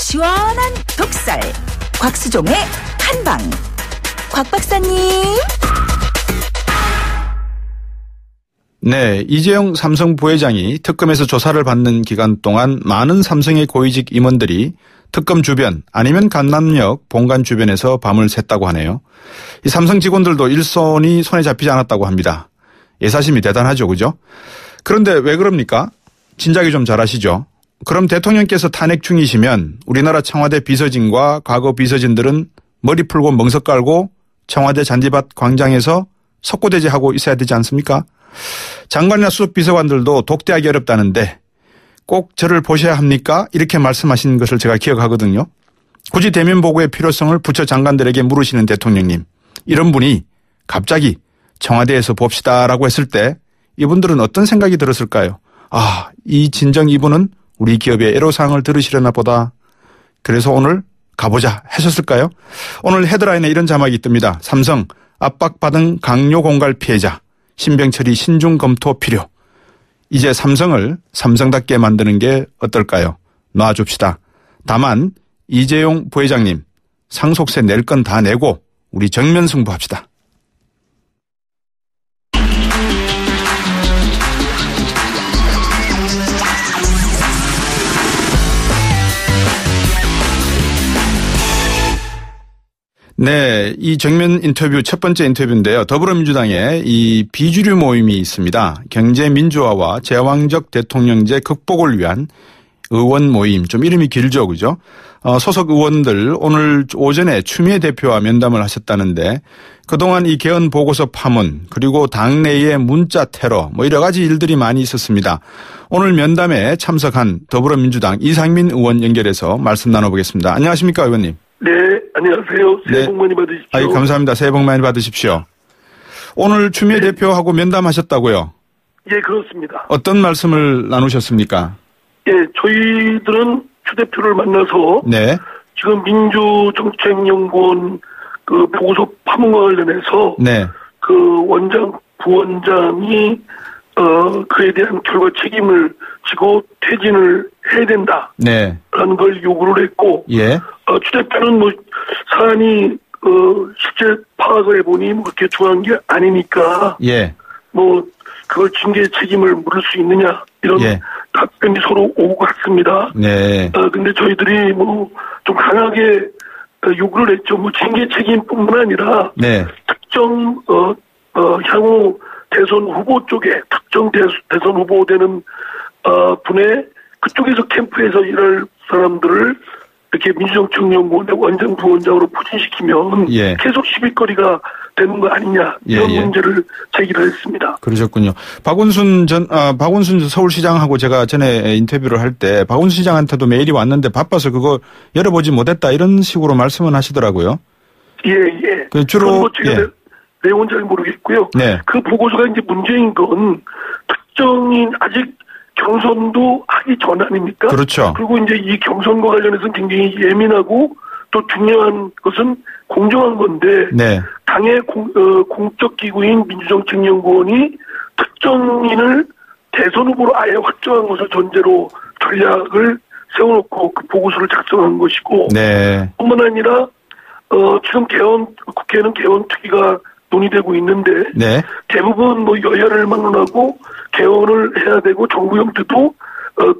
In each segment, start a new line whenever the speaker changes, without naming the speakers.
시원한 독설 곽수종의 한방. 곽 박사님.
네, 이재용 삼성 부회장이 특검에서 조사를 받는 기간 동안 많은 삼성의 고위직 임원들이 특검 주변 아니면 강남역 본관 주변에서 밤을 샜다고 하네요. 이 삼성 직원들도 일손이 손에 잡히지 않았다고 합니다. 예사심이 대단하죠, 그죠? 그런데 왜 그럽니까? 진작에 좀 잘 아시죠? 그럼 대통령께서 탄핵 중이시면 우리나라 청와대 비서진과 과거 비서진들은 머리 풀고 멍석 깔고 청와대 잔디밭 광장에서 석고대죄하고 있어야 되지 않습니까? 장관이나 수석비서관들도 독대하기 어렵다는데 꼭 저를 보셔야 합니까? 이렇게 말씀하신 것을 제가 기억하거든요. 굳이 대면 보고의 필요성을 부처 장관들에게 물으시는 대통령님. 이런 분이 갑자기 청와대에서 봅시다라고 했을 때 이분들은 어떤 생각이 들었을까요? 아, 이 진정 이분은 우리 기업의 애로사항을 들으시려나 보다. 그래서 오늘 가보자 하셨을까요? 오늘 헤드라인에 이런 자막이 뜹니다. 삼성 압박받은 강요 공갈 피해자. 신병처리 신중 검토 필요. 이제 삼성을 삼성답게 만드는 게 어떨까요? 놔줍시다. 다만 이재용 부회장님 상속세 낼 건 다 내고 우리 정면 승부합시다. 네, 이 정면 인터뷰 첫 번째 인터뷰인데요. 더불어민주당에 이 비주류 모임이 있습니다. 경제민주화와 제왕적 대통령제 극복을 위한 의원 모임, 좀 이름이 길죠, 그죠? 소속 의원들 오늘 오전에 추미애 대표와 면담을 하셨다는데 그동안 이 개헌 보고서 파문 그리고 당내의 문자 테러 뭐 여러 가지 일들이 많이 있었습니다. 오늘 면담에 참석한 더불어민주당 이상민 의원 연결해서 말씀 나눠보겠습니다. 안녕하십니까, 의원님?
네, 안녕하세요. 새해 복 많이 받으십시오.
아유, 감사합니다. 새해 복 많이 받으십시오. 오늘 추미애 대표하고 면담하셨다고요?
예, 그렇습니다.
어떤 말씀을 나누셨습니까?
예, 저희들은 추 대표를 만나서
네.
지금 민주정책연구원 그 보고서 파문과 관련해서
네.
그 원장, 부원장이 그에 대한 결과 책임을 지고 퇴진을 해야 된다.
네.
라는 걸 요구를 했고,
예.
추 대표는 뭐 사안이 실제 파악을 해보니 뭐 그렇게 중요한 게 아니니까,
예.
뭐 그걸 징계 책임을 물을 수 있느냐 이런
예.
답변이 서로 오고 갔습니다.
네.
근데 저희들이 뭐 좀 강하게 요구를 했죠. 뭐 징계 책임뿐만 아니라
네.
특정 향후 대선 후보 쪽에 특정 대선 후보 되는 분의 그쪽에서 캠프에서 일할 사람들을 이렇게 민주정책연구원의 원장 부원장으로 포진시키면
예.
계속 시비거리가 되는 거 아니냐 이런 문제를 제기를 했습니다.
그러셨군요. 박원순 서울시장하고 제가 전에 인터뷰를 할 때 박원순 시장한테도 메일이 왔는데 바빠서 그거 열어보지 못했다 이런 식으로 말씀은 하시더라고요.
예.
주로
뭐 제가 내용은 잘 모르겠고요.
네.
그 보고서가 이제 문제인 건 특정인 아직 경선도 하기 전 아닙니까?
그렇죠.
그리고 이제 이 경선과 관련해서는 굉장히 예민하고 또 중요한 것은 공정한 건데
네.
당의 공적 기구인 민주정책연구원이 특정인을 대선 후보로 아예 확정한 것을 전제로 전략을 세워놓고 그 보고서를 작성한 것이고
네.
뿐만 아니라 지금 국회에는 개헌 특위가 논의되고 있는데
네.
대부분 뭐 여야를 막론하고 개헌을 해야 되고 정부 형태도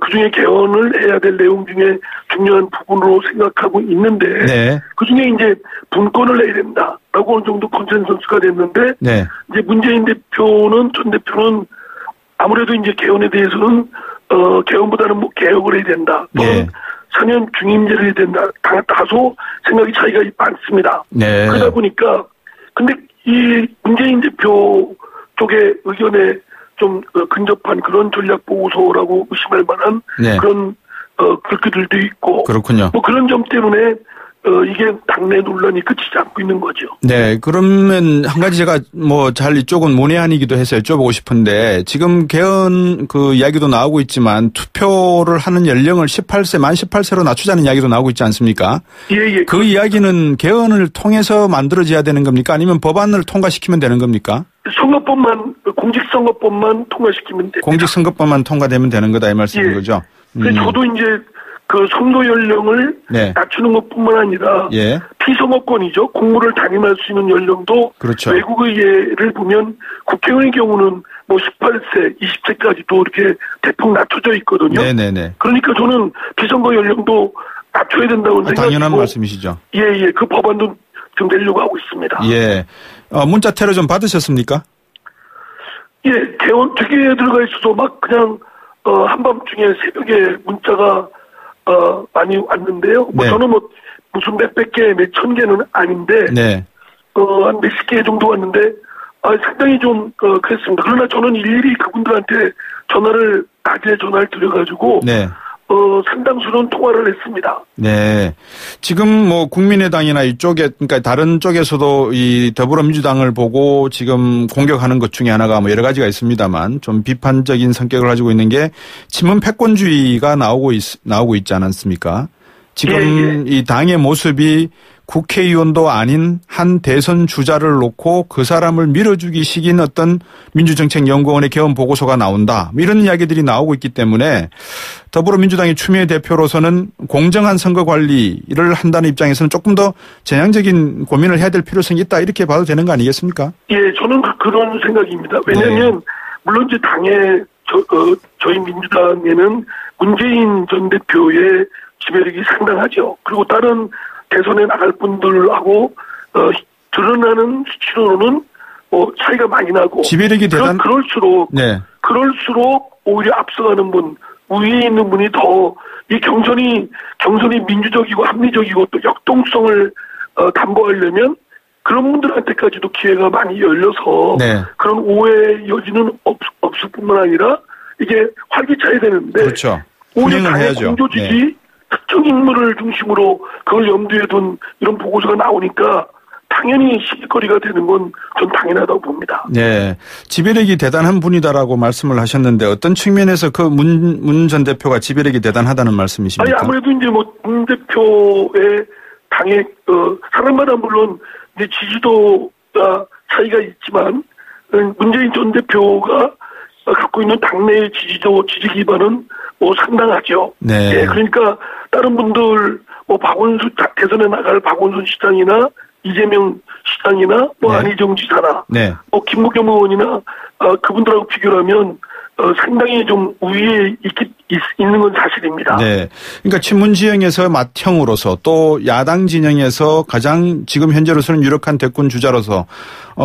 그중에 개헌을 해야 될 내용 중에 중요한 부분으로 생각하고 있는데
네.
그중에 이제 분권을 내야 된다라고 어느 정도 컨센서스가 됐는데
네.
이제 문재인 전 대표는 아무래도 이제 개헌에 대해서는 개헌보다는 뭐 개혁을 해야 된다.
네.
4년 중임제를 해야 된다. 다소 생각이 차이가 많습니다.
네.
그러다 보니까 근데 이 문재인 대표 쪽의 의견에 좀 근접한 그런 전략 보고서라고 의심할 만한
네.
그런 글귀들도 있고
그렇군요.
뭐 그런 점 때문에 이게 당내 논란이 끝이지 않고 있는 거죠.
네, 그러면 한 가지 제가 뭐 잘 이쪽은 문외한이기도 해서 여쭤보고 싶은데 지금 개헌 그 이야기도 나오고 있지만 투표를 하는 연령을 만 18세로 낮추자는 이야기도 나오고 있지 않습니까?
예.
그 이야기는 개헌을 통해서 만들어져야 되는 겁니까? 아니면 법안을 통과시키면 되는 겁니까?
공직선거법만 통과시키면 됩니다.
공직선거법만 통과되면 되는 거다 이 말씀인 거죠?
저도 이제 그 선거 연령을
네.
낮추는 것뿐만 아니라
예.
피선거권이죠. 공무를 담임할 수 있는 연령도
그렇죠.
외국의 예를 보면 국회의원의 경우는 뭐 18세, 20세까지도 이렇게 대폭 낮춰져 있거든요.
네네네.
그러니까 저는 피선거 연령도 낮춰야 된다고 생각하고
당연한 말씀이시죠.
예. 그 법안도 좀 내려고 하고 있습니다.
예. 문자 테러 좀 받으셨습니까?
예, 대기에 들어가 있어도 막 그냥 한밤중에 새벽에 문자가 많이 왔는데요. 뭐
네.
저는 뭐 무슨 몇백 개, 몇천 개는 아닌데
네.
한 몇십 개 정도 왔는데 상당히 좀 그랬습니다. 그러나 저는 일일이 그분들한테 낮에 전화를 드려가지고
네.
상당수는 통화를 했습니다.
네. 지금 뭐 국민의당이나 이쪽에, 그러니까 다른 쪽에서도 이 더불어민주당을 보고 지금 공격하는 것 중에 하나가 뭐 여러 가지가 있습니다만 좀 비판적인 성격을 가지고 있는 게 친문 패권주의가 나오고 있지 않았습니까? 지금 이 당의 모습이 국회의원도 아닌 한 대선 주자를 놓고 그 사람을 밀어주기식인 어떤 민주정책연구원의 개헌 보고서가 나온다. 이런 이야기들이 나오고 있기 때문에 더불어민주당의 추미애 대표로서는 공정한 선거 관리를 한다는 입장에서는 조금 더 전향적인 고민을 해야 될 필요성이 있다. 이렇게 봐도 되는 거 아니겠습니까?
예, 저는 그런 생각입니다. 왜냐하면 물론 이제 저희 민주당에는 문재인 전 대표의 지배력이 상당하죠. 그리고 다른 대선에 나갈 분들하고 드러나는 수치로는 차이가 많이 나고
지배력이
그럴수록
네.
오히려 앞서가는 분, 위에 있는 분이 더 이 경선이 민주적이고 합리적이고 또 역동성을 담보하려면 그런 분들한테까지도 기회가 많이 열려서
네.
그런 오해의 여지는 없을 뿐만 아니라 이게 활기차야 되는데
그렇죠.
오히려
훈행을
당의
해야죠.
공조직이
네.
특정 인물을 중심으로 그걸 염두에 둔 이런 보고서가 나오니까 당연히 시기거리가 되는 건 전 당연하다고 봅니다.
네. 지배력이 대단한 분이다라고 말씀을 하셨는데 어떤 측면에서 그 문 전 대표가 지배력이 대단하다는 말씀이십니까?
아무래도 이제 뭐 문 대표의 당의 사람마다 물론 이제 지지도가 차이가 있지만 문재인 전 대표가 갖고 있는 당내의 지지 기반은 상당하죠.
네.
예, 그러니까 다른 분들 대선에 나갈 박원순 시장이나 이재명 시장이나
네.
안희정 지사나
네.
김부겸 의원이나 그분들하고 비교하면 상당히 좀 우위에 있는 건 사실입니다.
네. 그러니까 친문 지형에서 맏형으로서 또 야당 진영에서 가장 지금 현재로서는 유력한 대권 주자로서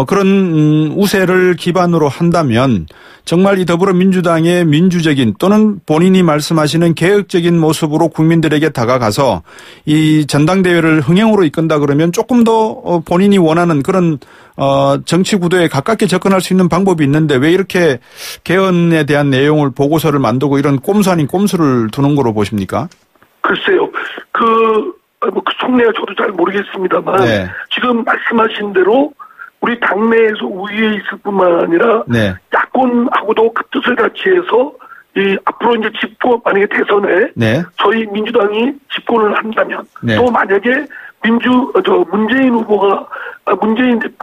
그런 우세를 기반으로 한다면 정말 이 더불어민주당의 민주적인 또는 본인이 말씀하시는 개혁적인 모습으로 국민들에게 다가가서 이 전당대회를 흥행으로 이끈다 그러면 조금 더 본인이 원하는 그런 정치 구도에 가깝게 접근할 수 있는 방법이 있는데 왜 이렇게 개헌에 대한 내용을 보고서를 만들고 이런 꼼수 아닌 꼼수를 두는 거로 보십니까?
글쎄요. 그 속내야 저도 잘 모르겠습집니다만
네.
지금 말씀하신 대로 우리 당내에서 우위에 있을 뿐만 아니라
네.
야권하고도 그 뜻을 같이 해서 앞으로 이제 만약에 대선에
네.
저희 민주당이 집권을 한다면
네.
또 만약에 문재인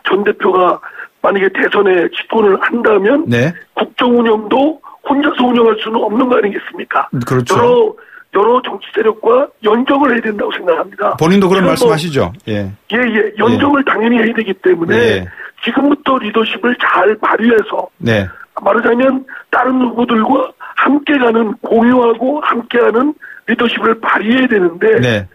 전 대표가 만약에 대선에 집권을 한다면
네.
국정 운영도 혼자서 운영할 수는 없는 거 아니겠습니까?
그렇죠.
여러 정치 세력과 연정을 해야 된다고 생각합니다.
본인도 그런 말씀하시죠. 예.
연정을 당연히 해야 되기 때문에 지금부터 리더십을 잘 발휘해서 말하자면 다른 후보들과 함께 가는 공유하고 함께하는 리더십을 발휘해야 되는데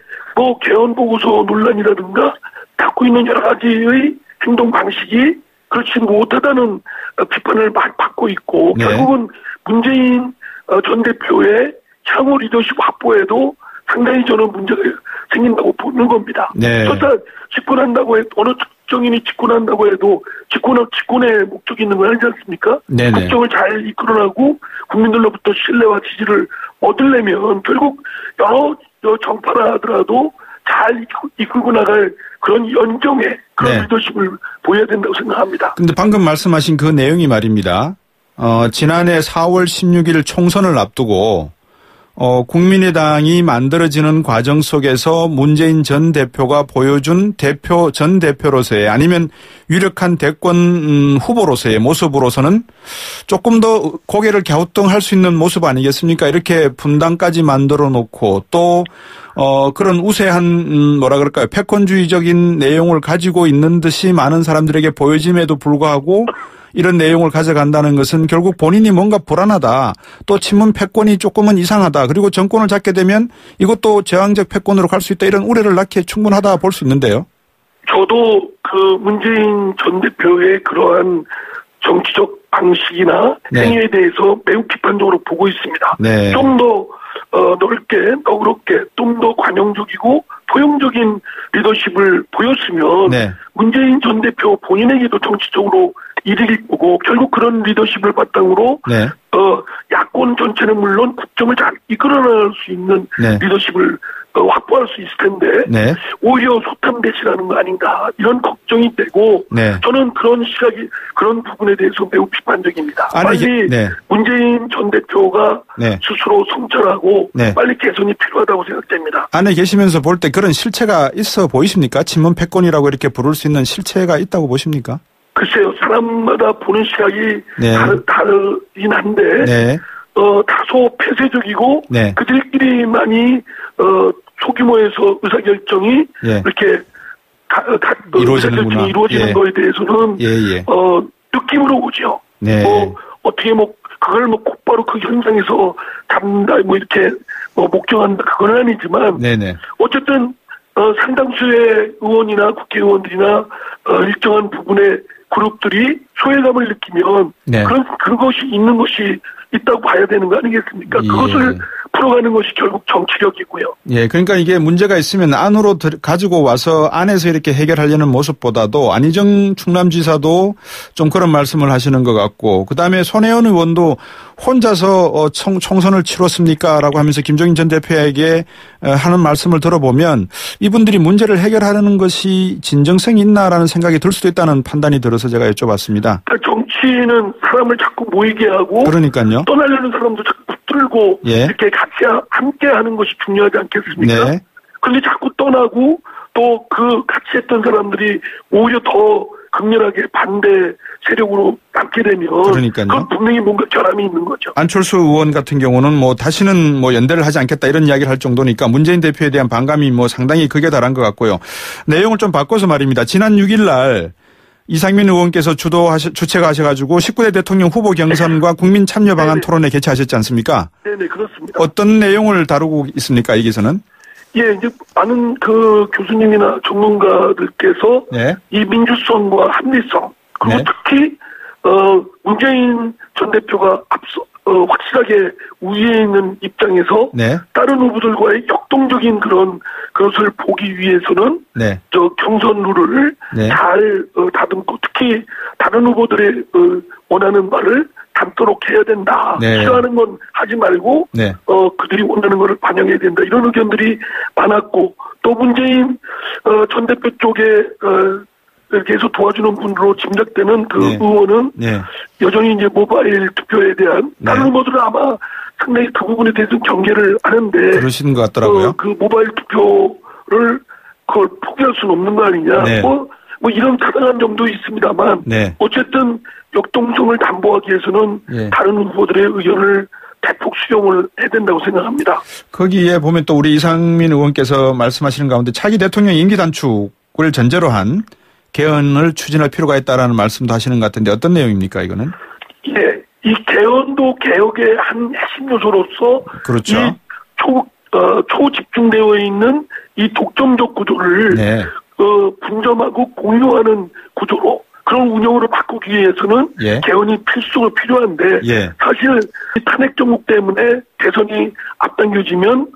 개헌 보고서 논란이라든가 갖고 있는 여러 가지의 행동 방식이 그렇지 못하다는 비판을 받고 있고 결국은 문재인 전 대표의 향후 리더십 확보에도 상당히 저는 문제가 생긴다고 보는 겁니다. 설사 집권한다고 해도 어느 특정인이 집권한다고 해도 집권의 목적이 있는 건 아니지 않습니까? 국정을 잘 이끌어나고 국민들로부터 신뢰와 지지를 얻으려면 결국 여러 정파라 하더라도 잘 이끌고 나갈 그런 연정의 그런 리더십을 보여야 된다고 생각합니다.
그런데 방금 말씀하신 그 내용이 말입니다. 지난해 4월 16일 총선을 앞두고 국민의당이 만들어지는 과정 속에서 문재인 전 대표가 보여준 전 대표로서의 아니면 유력한 대권 후보로서의 모습으로서는 조금 더 고개를 갸우뚱할 수 있는 모습 아니겠습니까? 이렇게 분당까지 만들어 놓고 또 그런 우세한 패권주의적인 내용을 가지고 있는 듯이 많은 사람들에게 보여짐에도 불구하고 이런 내용을 가져간다는 것은 결국 본인이 뭔가 불안하다. 또 친문 패권이 조금은 이상하다. 그리고 정권을 잡게 되면 이것도 제왕적 패권으로 갈 수 있다. 이런 우려를 낳기에 충분하다 볼 수 있는데요.
저도 그 문재인 전 대표의 그러한 정치적 방식이나 행위에 대해서 매우 비판적으로 보고 있습니다.
네.
좀 더 넓게 너그럽게 좀 더 관용적이고 포용적인 리더십을 보였으면 문재인 전 대표 본인에게도 정치적으로 이득일 거고 결국 그런 리더십을 바탕으로 야권 전체는 물론 국정을 잘 이끌어낼 수 있는 리더십을 확보할 수 있을 텐데 오히려 소탐대실하는 거 아닌가 이런 걱정이 되고 저는 그런 부분에 대해서 매우 비판적입니다. 빨리 문재인 전 대표가 스스로 성찰하고 빨리 개선이 필요하다고 생각됩니다.
안에 계시면서 볼 때 그런 실체가 있어 보이십니까? 친문 패권이라고 이렇게 부를 수 있는 실체가 있다고 보십니까?
글쎄요. 사람마다 보는 시각이 다르긴 한데 다소 폐쇄적이고 그들끼리만이 소규모에서 의사결정이 이렇게 의사결정이 이루어지는 거에 대해서는 느낌으로 오죠. 어떻게 그걸 곧바로 그 현장에서 잡는다 이렇게 목정한다 그건 아니지만 어쨌든 상당수의 의원이나 국회의원들이나 일정한 부분의 그룹들이 소외감을 느끼면 그것이 있는 것이 있다고 봐야 되는 거 아니겠습니까? 그것을 풀어가는 것이 결국 정치력이고요.
그러니까 이게 문제가 있으면 안으로 가지고 와서 안에서 이렇게 해결하려는 모습보다도 안희정 충남지사도 좀 그런 말씀을 하시는 것 같고 그다음에 손혜원 의원도 혼자서 총선을 치렀습니까? 라고 하면서 김종인 전 대표에게 하는 말씀을 들어보면 이분들이 문제를 해결하는 것이 진정성이 있나라는 생각이 들 수도 있다는 판단이 들어서 제가 여쭤봤습니다.
그러니까 정치는 사람을 자꾸 모이게 하고
그러니까요.
떠나려는 사람도 자꾸 붙들고 이렇게 같이 함께 하는 것이 중요하지 않겠습니까? 그런데 자꾸 떠나고 또 그 같이 했던 사람들이 오히려 더 강렬하게 반대 세력으로 남게 되면 그건 분명히 뭔가 결함이 있는 거죠.
안철수 의원 같은 경우는 다시는 연대를 하지 않겠다 이런 이야기를 할 정도니까 문재인 대표에 대한 반감이 상당히 극에 달한 것 같고요. 내용을 좀 바꿔서 말입니다. 지난 6일 날 이상민 의원께서 주최하셔가지고 19대 대통령 후보 경선과 국민 참여 방안 토론회 개최하셨지 않습니까?
네네, 그렇습니다.
어떤 내용을 다루고 있습니까, 여기서는?
이제 많은 그 교수님이나 전문가들께서 이 민주성과 합리성, 그리고 특히, 문재인 전 대표가 확실하게 우위에 있는 입장에서 다른 후보들과의 역동적인 그것을 보기 위해서는 경선 룰을 잘 다듬고 특히 다른 후보들의 원하는 말을 담도록 해야 된다. 싫어하는 건 하지 말고 그들이 원하는 것을 반영해야 된다. 이런 의견들이 많았고 또 문재인 전 대표 쪽에 계속 도와주는 분으로 짐작되는 의원은 여전히 이제 모바일 투표에 대한 다른 후보들은 아마 상당히 그 부분에 대해서 경계를 하는데
그러시는 것 같더라고요.
그 모바일 투표를 그걸 포기할 수는 없는 거 아니냐. 뭐 이런 타당한 점도 있습니다만 어쨌든 역동성을 담보하기 위해서는 다른 후보들의 의견을 대폭 수용을 해야 된다고 생각합니다.
거기에 보면 또 우리 이상민 의원께서 말씀하시는 가운데 차기 대통령 임기 단축을 전제로 한 개헌을 추진할 필요가 있다라는 말씀도 하시는 것 같은데 어떤 내용입니까, 이거는?
이 개헌도 개혁의 한 핵심 요소로서 이 초집중되어 있는 이 독점적 구조를 분점하고 공유하는 구조로 그런 운영으로 바꾸기 위해서는 개헌이 필수로 필요한데 사실 탄핵 정국 때문에 대선이 앞당겨지면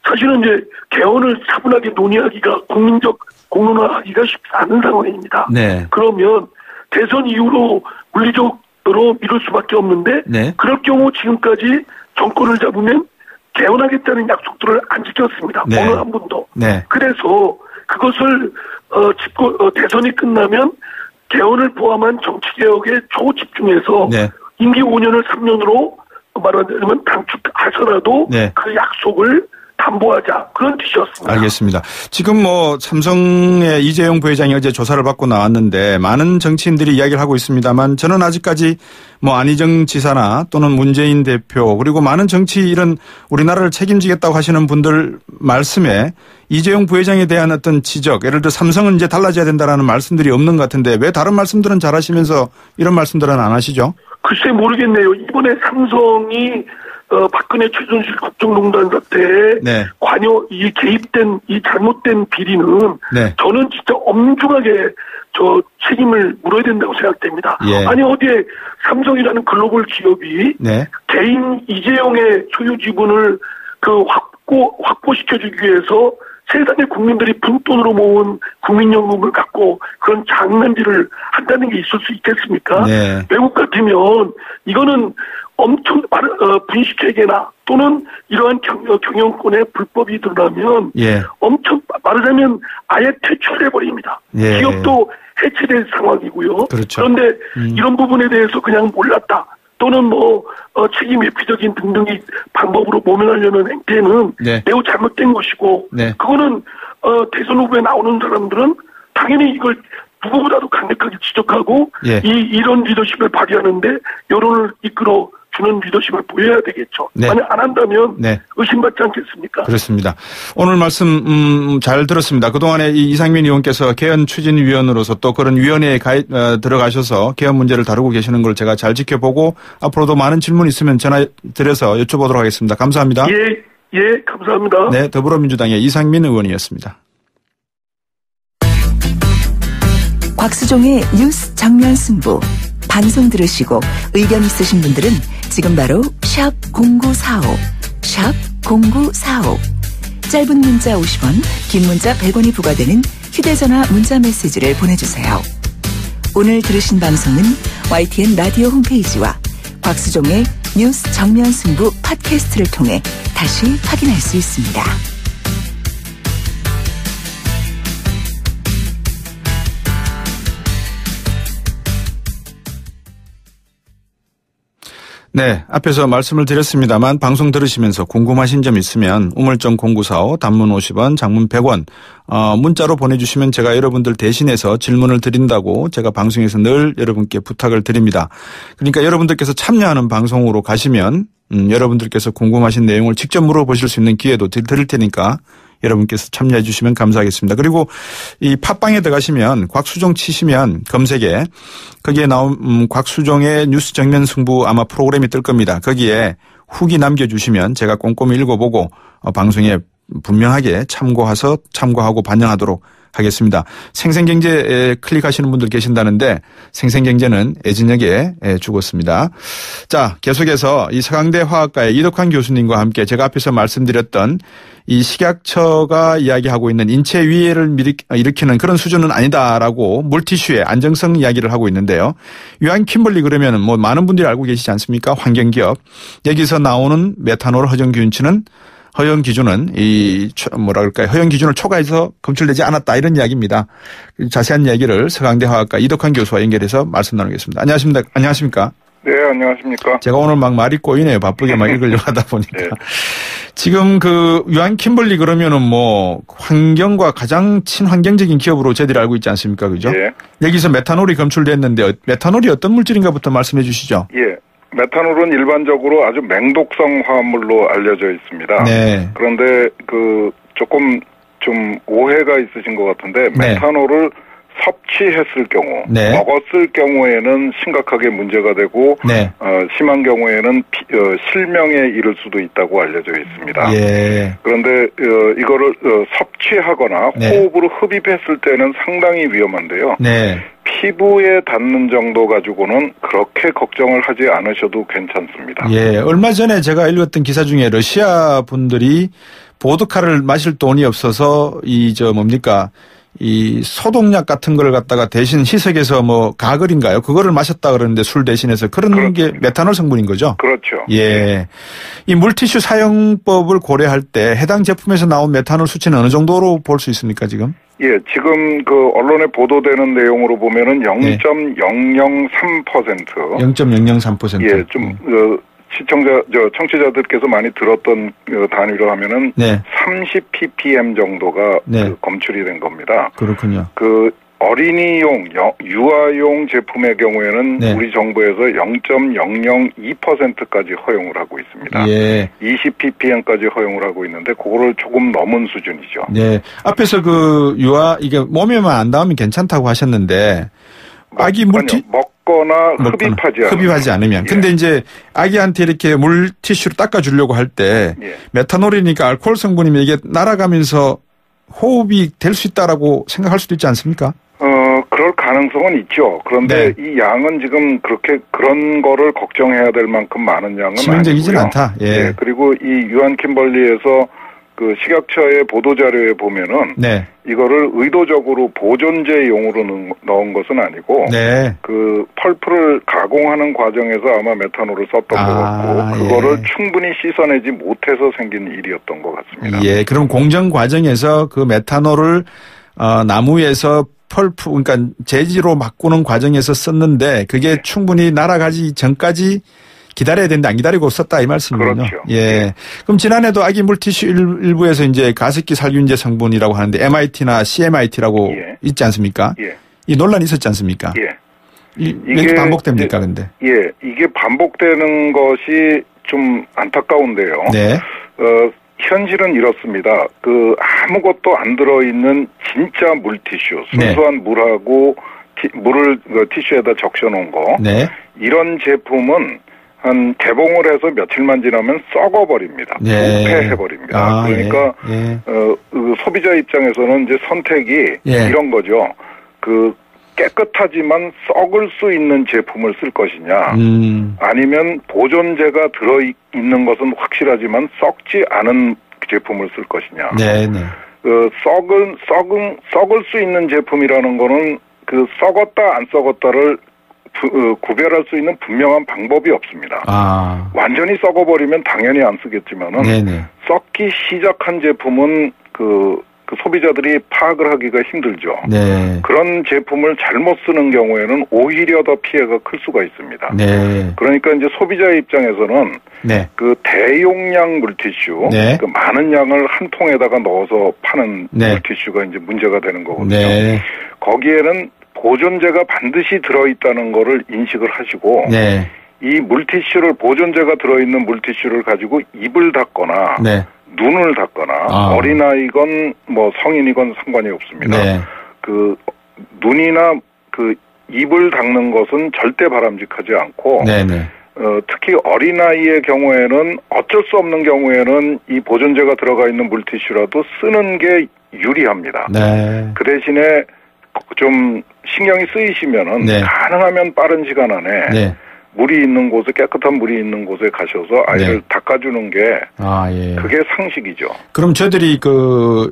사실은 이제 개헌을 차분하게 논의하기가 국민적 공론화하기가 쉽지 않은 상황입니다. 그러면 대선 이후로 물리적으로 미룰 수밖에 없는데 그럴 경우 지금까지 정권을 잡으면 개헌하겠다는 약속들을 안 지켰습니다. 어느 한 분도. 그래서 그것을 대선이 끝나면 개헌을 포함한 정치개혁에 초집중해서 임기 5년을 3년으로 말하자면 단축하서라도
네.
그 약속을 담보하자 그런 뜻이었습니다.
알겠습니다. 지금 뭐 삼성의 이재용 부회장이 어제 조사를 받고 나왔는데 많은 정치인들이 이야기를 하고 있습니다만 저는 아직까지 뭐 안희정 지사나 또는 문재인 대표 그리고 많은 정치 이런 우리나라를 책임지겠다고 하시는 분들 말씀에 이재용 부회장에 대한 어떤 지적, 예를 들어 삼성은 이제 달라져야 된다라는 말씀들이 없는 것 같은데 왜 다른 말씀들은 잘 하시면서 이런 말씀들은 안 하시죠?
글쎄 모르겠네요. 이번에 삼성이 박근혜 최순실 국정농단 사태에
네.
관여 이 개입된 이 잘못된 비리는
네.
저는 진짜 엄중하게 책임을 물어야 된다고 생각됩니다.
예.
아니 어디에 삼성이라는 글로벌 기업이
네.
개인 이재용의 소유 지분을 확보시켜주기 위해서 세상의 국민들이 분돈으로 모은 국민연금을 갖고 그런 장난질을 한다는 게 있을 수 있겠습니까?
네.
외국 같으면 이거는 엄청 분식회계나 또는 이러한 경영권의 불법이 드러나면
예.
엄청 말하자면 아예 퇴출해버립니다.
예.
기업도 해체될 상황이고요.
그렇죠.
그런데 이런 부분에 대해서 그냥 몰랐다. 또는 책임 회피적인 등등의 방법으로 모면하려는 행태는
네.
매우 잘못된 것이고
네.
그거는 대선 후보에 나오는 사람들은 당연히 이걸 누구보다도 강력하게 지적하고
예.
이런 리더십을 발휘하는데 여론을 이끌어 주는 리더십을 보여야 되겠죠.
네.
만약 안 한다면
네.
의심받지 않겠습니까?
그렇습니다. 오늘 말씀 잘 들었습니다. 그동안에 이상민 의원께서 개헌 추진위원으로서 또 그런 위원회에 들어가셔서 개헌 문제를 다루고 계시는 걸 제가 잘 지켜보고 앞으로도 많은 질문 있으면 전화 드려서 여쭤보도록 하겠습니다. 감사합니다.
예, 감사합니다.
네, 더불어민주당의 이상민 의원이었습니다.
곽수종의 뉴스 정면 승부. 방송 들으시고 의견 있으신 분들은 지금 바로 샵 0945, 샵 0945. 짧은 문자 50원, 긴 문자 100원이 부과되는 휴대전화 문자 메시지를 보내주세요. 오늘 들으신 방송은 YTN 라디오 홈페이지와 곽수종의 뉴스 정면 승부 팟캐스트를 통해 다시 확인할 수 있습니다.
네, 앞에서 말씀을 드렸습니다만 방송 들으시면서 궁금하신 점 있으면 우물정 0945 단문 50원 장문 100원 문자로 보내주시면 제가 여러분들 대신해서 질문을 드린다고 제가 방송에서 늘 여러분께 부탁을 드립니다. 그러니까 여러분들께서 참여하는 방송으로 가시면 여러분들께서 궁금하신 내용을 직접 물어보실 수 있는 기회도 드릴 테니까 여러분께서 참여해 주시면 감사하겠습니다. 그리고 이 팟빵에 들어가시면 곽수종 치시면 검색에 거기에 나온 곽수종의 뉴스 정면 승부 아마 프로그램이 뜰 겁니다. 거기에 후기 남겨주시면 제가 꼼꼼히 읽어보고 방송에 분명하게 참고하고 반영하도록 하겠습니다. 생생경제에 클릭하시는 분들 계신다는데 생생경제는 애진혁에 죽었습니다. 자, 계속해서 이 서강대 화학과의 이덕환 교수님과 함께 제가 앞에서 말씀드렸던 이 식약처가 이야기하고 있는 인체 위해를 일으키는 그런 수준은 아니다라고 물티슈의 안정성 이야기를 하고 있는데요. 유한 킴벌리 그러면 뭐 많은 분들이 알고 계시지 않습니까? 환경기업. 여기서 나오는 메탄올 허용 기준치는 허용 기준은 허용 기준을 초과해서 검출되지 않았다 이런 이야기입니다. 자세한 이야기를 서강대 화학과 이덕환 교수와 연결해서 말씀 나누겠습니다. 안녕하십니까?
네, 안녕하십니까?
제가 오늘 막 말이 꼬이네요. 바쁘게 막 읽으려고 하다 보니까.
네.
지금 유한 킴벌리 그러면은 뭐 환경과 가장 친환경적인 기업으로 저희들이 알고 있지 않습니까? 그죠?
예.
여기서 메탄올이 검출됐는데 메탄올이 어떤 물질인가부터 말씀해 주시죠.
예. 메탄올은 일반적으로 아주 맹독성 화합물로 알려져 있습니다.
네.
그런데 조금 좀 오해가 있으신 것 같은데
네.
메탄올을 섭취했을 경우,
네.
먹었을 경우에는 심각하게 문제가 되고
네.
심한 경우에는 실명에 이를 수도 있다고 알려져 있습니다.
예.
그런데 이거를 섭취하거나
네.
호흡으로 흡입했을 때는 상당히 위험한데요.
네.
피부에 닿는 정도 가지고는 그렇게 걱정을 하지 않으셔도 괜찮습니다.
예. 얼마 전에 제가 읽었던 기사 중에 러시아 분들이 보드카를 마실 돈이 없어서 이 소독약 같은 걸 갖다가 대신 희석해서 가글인가요? 그거를 마셨다 그러는데 술 대신해서 그런 게 메탄올 성분인 거죠?
그렇죠.
예. 이 물티슈 사용법을 고려할 때 해당 제품에서 나온 메탄올 수치는 어느 정도로 볼 수 있습니까, 지금?
예, 지금 언론에 보도되는 내용으로 보면은 0.003%.
0.003%.
예, 좀, 청취자들께서 많이 들었던 단위로 하면은
네.
30 ppm 정도가
네.
검출이 된 겁니다.
그렇군요.
어린이용, 유아용 제품의 경우에는
네.
우리 정부에서 0.002%까지 허용을 하고 있습니다.
예.
20 ppm까지 허용을 하고 있는데 그거를 조금 넘은 수준이죠.
네. 앞에서 이게 몸에만 안 닿으면 괜찮다고 하셨는데 아기
먹거나 흡입하지 않으면.
근데 이제 아기한테 이렇게 물티슈로 닦아주려고 할 때 메탄올이니까 알코올 성분이면 이게 날아가면서 호흡이 될 수 있다라고 생각할 수도 있지 않습니까?
그럴 가능성은 있죠. 그런데 이 양은 지금 그런 거를 걱정해야 될 만큼 많은 양은
치명적이진
아니고요.
않다. 예.
그리고 이 유한 킴벌리에서 그 식약처의 보도자료에 보면은 이거를 의도적으로 보존제용으로 넣은 것은 아니고 그 펄프를 가공하는 과정에서 아마 메탄올을 썼던 것 같고 그거를 충분히 씻어내지 못해서 생긴 일이었던 것 같습니다.
예, 그럼 공정 과정에서 그 메탄올을 나무에서 펄프 그러니까 재지로 바꾸는 과정에서 썼는데 그게 충분히 날아가지 전까지 기다려야 되는데 안 기다리고 썼다 이 말씀이군요.
그렇죠.
예. 그럼 지난해도 아기 물티슈 일부에서 이제 가습기 살균제 성분이라고 하는데 MIT나 CMIT라고 있지 않습니까? 이 논란이 있었지 않습니까? 이게 반복됩니까, 근데?
이게 반복되는 것이 좀 안타까운데요. 현실은 이렇습니다. 아무것도 안 들어있는 진짜 물티슈, 순수한 물하고 물을 티슈에다 적셔놓은 거. 이런 제품은 한 개봉을 해서 며칠만 지나면 썩어버립니다. 부패해버립니다. 그러니까 소비자 입장에서는 이제 선택이 이런 거죠. 깨끗하지만 썩을 수 있는 제품을 쓸 것이냐, 아니면 보존제가 들어있는 것은 확실하지만 썩지 않은 제품을 쓸 것이냐. 썩을 수 있는 제품이라는 거는 썩었다 안 썩었다를 구별할 수 있는 분명한 방법이 없습니다. 완전히 썩어버리면 당연히 안 쓰겠지만은 썩기 시작한 제품은 소비자들이 파악을 하기가 힘들죠. 그런 제품을 잘못 쓰는 경우에는 오히려 더 피해가 클 수가 있습니다. 그러니까 이제 소비자 입장에서는 대용량 물티슈, 많은 양을 한 통에다가 넣어서 파는 물티슈가 이제 문제가 되는 거거든요. 거기에는 보존제가 반드시 들어있다는 거를 인식을 하시고 이 물티슈를 보존제가 들어있는 물티슈를 가지고 입을 닦거나 눈을 닦거나 어린아이건 뭐 성인이건 상관이 없습니다. 눈이나 입을 닦는 것은 절대 바람직하지 않고 특히 어린아이의 경우에는 어쩔 수 없는 경우에는 이 보존제가 들어가 있는 물티슈라도 쓰는 게 유리합니다. 그 대신에 좀 신경이 쓰이시면은 가능하면 빠른 시간 안에 물이 있는 곳에 깨끗한 물이 있는 곳에 가셔서 아이를 닦아주는 게 그게 상식이죠.
그럼 저희들이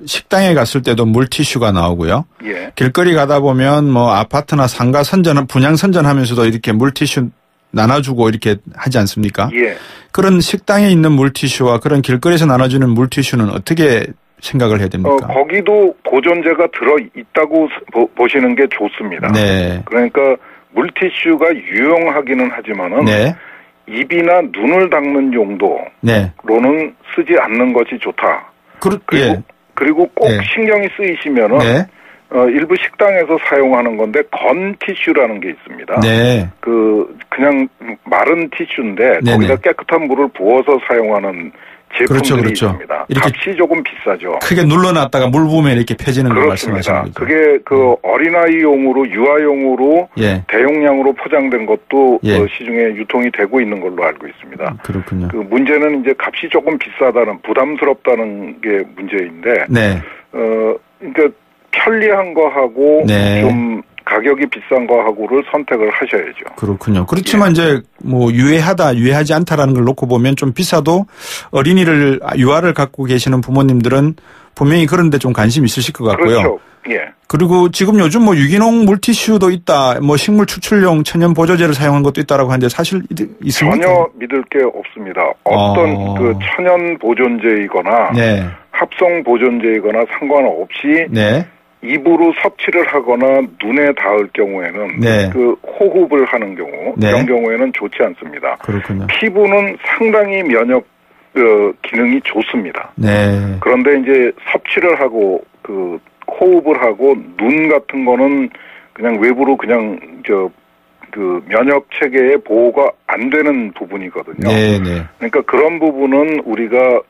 식당에 갔을 때도 물티슈가 나오고요. 길거리 가다 보면 뭐 아파트나 상가 분양 선전하면서도 이렇게 물티슈 나눠주고 이렇게 하지 않습니까? 그런 식당에 있는 물티슈와 그런 길거리에서 나눠주는 물티슈는 어떻게 생각을 해야 됩니까?
거기도 보존제가 들어있다고 보시는 게 좋습니다. 그러니까 물티슈가 유용하기는 하지만은 입이나 눈을 닦는 용도로는 쓰지 않는 것이 좋다. 그리고 꼭 신경이 쓰이시면은 일부 식당에서 사용하는 건데 건티슈라는 게 있습니다. 그냥 마른 티슈인데 거기다 깨끗한 물을 부어서 사용하는 제품들이 있습니다. 값이 조금 비싸죠.
크게 눌러놨다가 물 부으면 이렇게 펴지는 거 말씀하시는 거죠.
그게 어린아이용으로 유아용으로 대용량으로 포장된 것도 시중에 유통이 되고 있는 걸로 알고 있습니다.
그렇군요.
문제는 이제 값이 조금 비싸다는 부담스럽다는 게 문제인데 그러니까 편리한 거하고 좀 가격이 비싼 거하고를 선택을 하셔야죠.
그렇군요. 그렇지만 이제 뭐 유해하지 않다라는 걸 놓고 보면 좀 비싸도 유아를 갖고 계시는 부모님들은 분명히 그런데 좀 관심 있으실 것 같고요. 그리고 지금 요즘 뭐 유기농 물티슈도 있다, 뭐 식물 추출용 천연 보조제를 사용한 것도 있다라고 하는데 사실 있습니까?
전혀 믿을 게 없습니다. 어떤 천연 보존제이거나 합성 보존제이거나 상관없이 입으로 섭취를 하거나 눈에 닿을 경우에는
네.
그 호흡을 하는 경우
네.
이런 경우에는 좋지 않습니다.
그렇군요.
피부는 상당히 면역 기능이 좋습니다.
네.
그런데 이제 섭취를 하고 그 호흡을 하고 눈 같은 거는 그냥 외부로 그냥 그 면역 체계의 보호가 안 되는 부분이거든요.
네.
그러니까 그런 부분은 우리가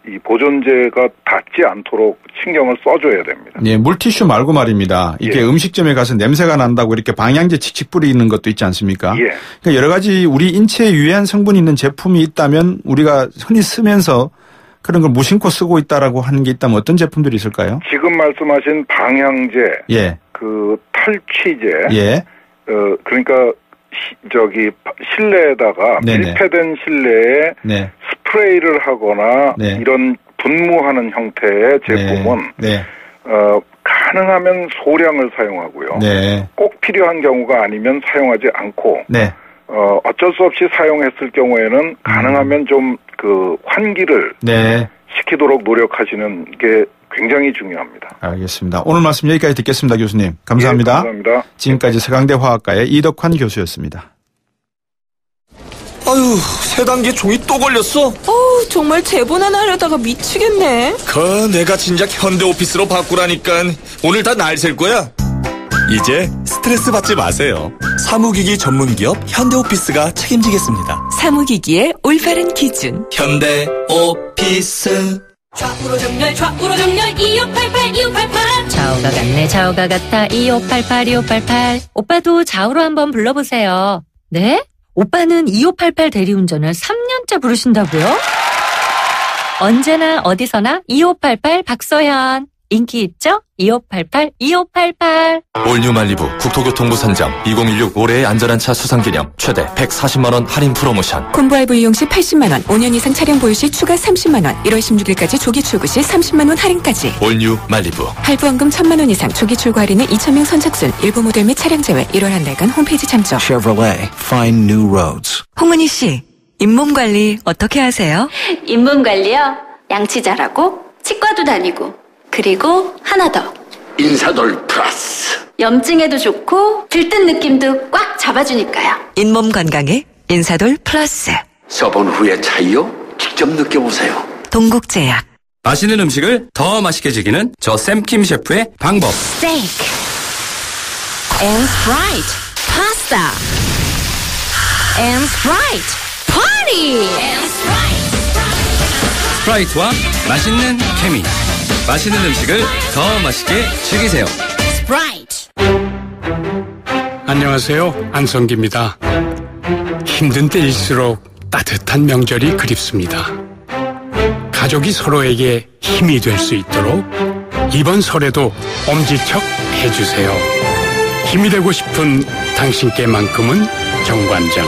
이 보존제가 닿지 않도록 신경을 써줘야 됩니다.
예, 물티슈 말고 말입니다. 이게 음식점에 가서 냄새가 난다고 이렇게 방향제 칙칙 뿌리는 것도 있지 않습니까?
예.
그러니까 여러 가지 우리 인체에 유해한 성분이 있는 제품이 있다면 우리가 흔히 쓰면서 그런 걸 무심코 쓰고 있다라고 하는 게 있다면 어떤 제품들이 있을까요?
지금 말씀하신 방향제,
예.
그 탈취제,
예.
그러니까 실내에다가
네네.
밀폐된 실내에
네.
스프레이를 하거나
네.
이런 분무하는 형태의 제품은
네.
가능하면 소량을 사용하고요.
네.
꼭 필요한 경우가 아니면 사용하지 않고
네.
어쩔 수 없이 사용했을 경우에는 가능하면 좀 그 환기를
네.
시키도록 노력하시는 게 굉장히 중요합니다.
알겠습니다. 오늘 말씀 여기까지 듣겠습니다, 교수님. 감사합니다.
예, 감사합니다.
지금까지 서강대 화학과의 이덕환 교수였습니다.
아유, 세 단계 종이 또 걸렸어?
정말 제본 하나 하려다가 미치겠네.
내가 진작 현대오피스로 바꾸라니까. 오늘 다 날 셀 거야. 이제 스트레스 받지 마세요. 사무기기 전문기업 현대오피스가 책임지겠습니다.
사무기기의 올바른 기준.
현대오피스.
좌우로 정렬 2588
좌우가 같네 좌우가 같아 2588 오빠도 좌우로 한번 불러보세요. 네? 오빠는 2588 대리운전을 3년째 부르신다고요? 언제나 어디서나 2588 박서현 인기 있죠? 2588
올뉴 말리부 국토교통부 선정 2016 올해의 안전한 차 수상기념 최대 140만원 할인 프로모션.
콤보할부 이용 시 80만원, 5년 이상 차량 보유 시 추가 30만원, 1월 16일까지 조기 출고 시 30만원 할인까지.
올뉴 말리부.
할부원금 1,000만원 이상 조기 출고 할인은 2,000명 선착순, 일부 모델 및 차량 제외 1월 한 달간 홈페이지 참조.
Chevrolet, find new roads.
홍은희 씨, 잇몸 관리 어떻게 하세요?
잇몸 관리요? 양치 잘하고 치과도 다니고 그리고 하나 더
인사돌 플러스.
염증에도 좋고 들뜬 느낌도 꽉 잡아주니까요.
잇몸 건강에 인사돌 플러스.
써본 후의 차이요? 직접 느껴보세요.
동국제약.
맛있는 음식을 더 맛있게 즐기는 저 샘킴 셰프의 방법.
스테이크 and fried 파스타 and fried 파티 and
스프라이트와 맛있는 케미. 맛있는 음식을 더 맛있게 즐기세요.
스프라이트.
안녕하세요. 안성기입니다. 힘든 때일수록 따뜻한 명절이 그립습니다. 가족이 서로에게 힘이 될 수 있도록 이번 설에도 엄지척 해주세요. 힘이 되고 싶은 당신께만큼은 정관장.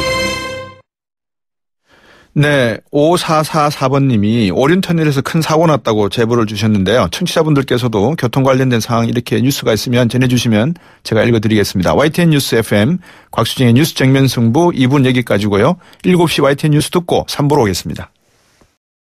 네, 5444번님이 오륜터널에서 큰 사고 났다고 제보를 주셨는데요. 청취자분들께서도 교통 관련된 상황 이렇게 뉴스가 있으면 전해주시면 제가 읽어드리겠습니다. YTN 뉴스 FM 곽수진의 뉴스 정면 승부 2분 여기까지고요. 7시 YTN 뉴스 듣고 3부로 오겠습니다.